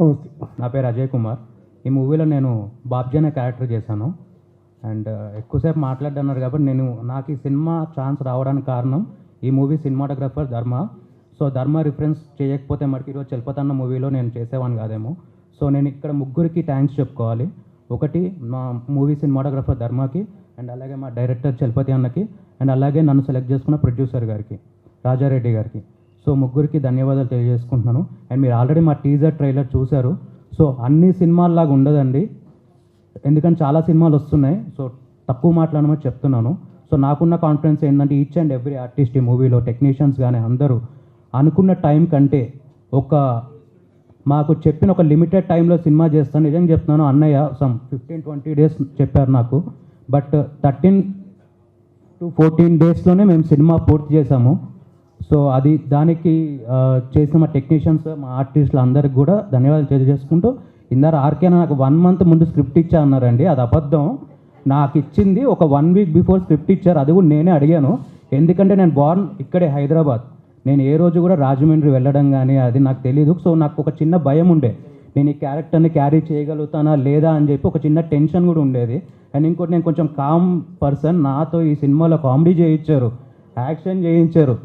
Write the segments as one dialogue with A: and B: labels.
A: నమస్తే.
B: నా పేరు అజయ్ కుమార్. ఈ మూవీలో నేను బాబ్జీ అనే క్యారెక్టర్ చేశాను. అండ్ ఎక్కువసేపు మాట్లాడన్నారు కాబట్టి నాకు ఈ సినిమా ఛాన్స్ రావడానికి కారణం ఈ మూవీ సినిమాటోగ్రఫర్ ధర్మ. సో ధర్మ రిఫరెన్స్ చేయకపోతే మనకి ఈరోజు చలపతన్న మూవీలో నేను చేసేవాడిని కాదేమో. సో నేను ఇక్కడ ముగ్గురికి థ్యాంక్స్ చెప్పుకోవాలి. ఒకటి మా మూవీ సినిమాటోగ్రఫర్ ధర్మకి, అండ్ అలాగే మా డైరెక్టర్ చలపతి అన్నకి, అండ్ అలాగే నన్ను సెలెక్ట్ చేసుకున్న ప్రొడ్యూసర్ గారికి, రాజారెడ్డి గారికి. సో ముగ్గురికి ధన్యవాదాలు తెలియజేసుకుంటున్నాను. అండ్ మీరు ఆల్రెడీ మా టీజర్ ట్రైలర్ చూశారు. సో అన్ని సినిమాల్లాగా ఉండదండి, ఎందుకంటే చాలా సినిమాలు వస్తున్నాయి. సో తక్కువ మాట్లాడమని చెప్తున్నాను. సో నాకున్న కాన్ఫిడెన్స్ ఏంటంటే ఈచ్ అండ్ ఎవ్రీ ఆర్టిస్ట్ ఈ మూవీలో టెక్నీషియన్స్ కానీ అందరూ అనుకున్న టైం కంటే మాకు చెప్పిన ఒక లిమిటెడ్ టైంలో సినిమా చేస్తాను. నిజంగా చెప్తున్నాను, అన్నయ్య సమ్ 15-20 డేస్ చెప్పారు నాకు, బట్ 13 to 14 డేస్లోనే మేము సినిమా పూర్తి చేసాము. సో దానికి చేసిన మా టెక్నీషియన్స్, మా ఆర్టిస్టులు అందరికి కూడా ధన్యవాదాలు తెలియజేసుకుంటూ, ఇందాక ఆర్కేనా నాకు 1 month ముందు స్క్రిప్ట్ ఇచ్చా అన్నారండి. అది అబద్ధం. నాకు ఇచ్చింది ఒక 1 week బిఫోర్ స్క్రిప్ట్ ఇచ్చారు. అది కూడా నేనే అడిగాను, ఎందుకంటే నేను బోర్న్ ఇక్కడే హైదరాబాద్. నేను ఏ రోజు కూడా రాజమండ్రి వెళ్ళడం కానీ అది నాకు తెలీదు. సో నాకు ఒక చిన్న భయం ఉండే, నేను ఈ క్యారెక్టర్ని క్యారీ చేయగలుగుతానా లేదా అని చెప్పి ఒక చిన్న టెన్షన్ కూడా ఉండేది. అండ్ ఇంకోటి, నేను కొంచెం కామ్ పర్సన్. నాతో ఈ సినిమాలో కామెడీ చేయించారు, యాక్షన్ చేయించారు,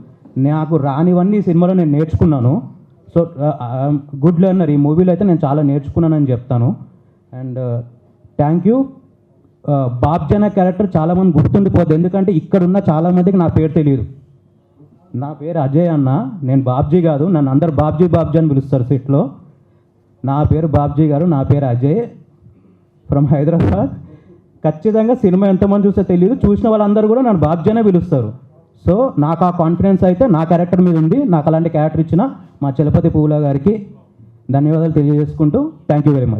B: నాకు రానివన్నీ ఈ సినిమాలో నేను నేర్చుకున్నాను. So good learner. ఈ మూవీలో అయితే నేను చాలా నేర్చుకున్నానని చెప్తాను. And thank you. బాబ్జీ అనే క్యారెక్టర్ చాలామంది గుర్తుండిపోద్ది, ఎందుకంటే ఇక్కడున్న చాలామందికి నా పేరు తెలియదు. నా పేరు అజయ్ అన్న, నేను బాబ్జీ కాదు. నన్ను అందరు బాబ్జీ అని పిలుస్తారు సెట్లో. నా పేరు బాబ్జీ గారు, నా పేరు అజయ్, ఫ్రమ్ హైదరాబాద్. ఖచ్చితంగా సినిమా ఎంతమంది చూస్తే తెలియదు, చూసిన వాళ్ళందరూ కూడా నన్ను బాబ్జీ అనే పిలుస్తారు. సో నాకు ఆ కాన్ఫిడెన్స్ అయితే నా క్యారెక్టర్ మీద ఉంది. నాకు అలాంటి క్యారెక్టర్ ఇచ్చిన మా చలపతి పువ్వుల గారికి ధన్యవాదాలు తెలియజేసుకుంటూ థ్యాంక్ యూ వెరీ మచ్.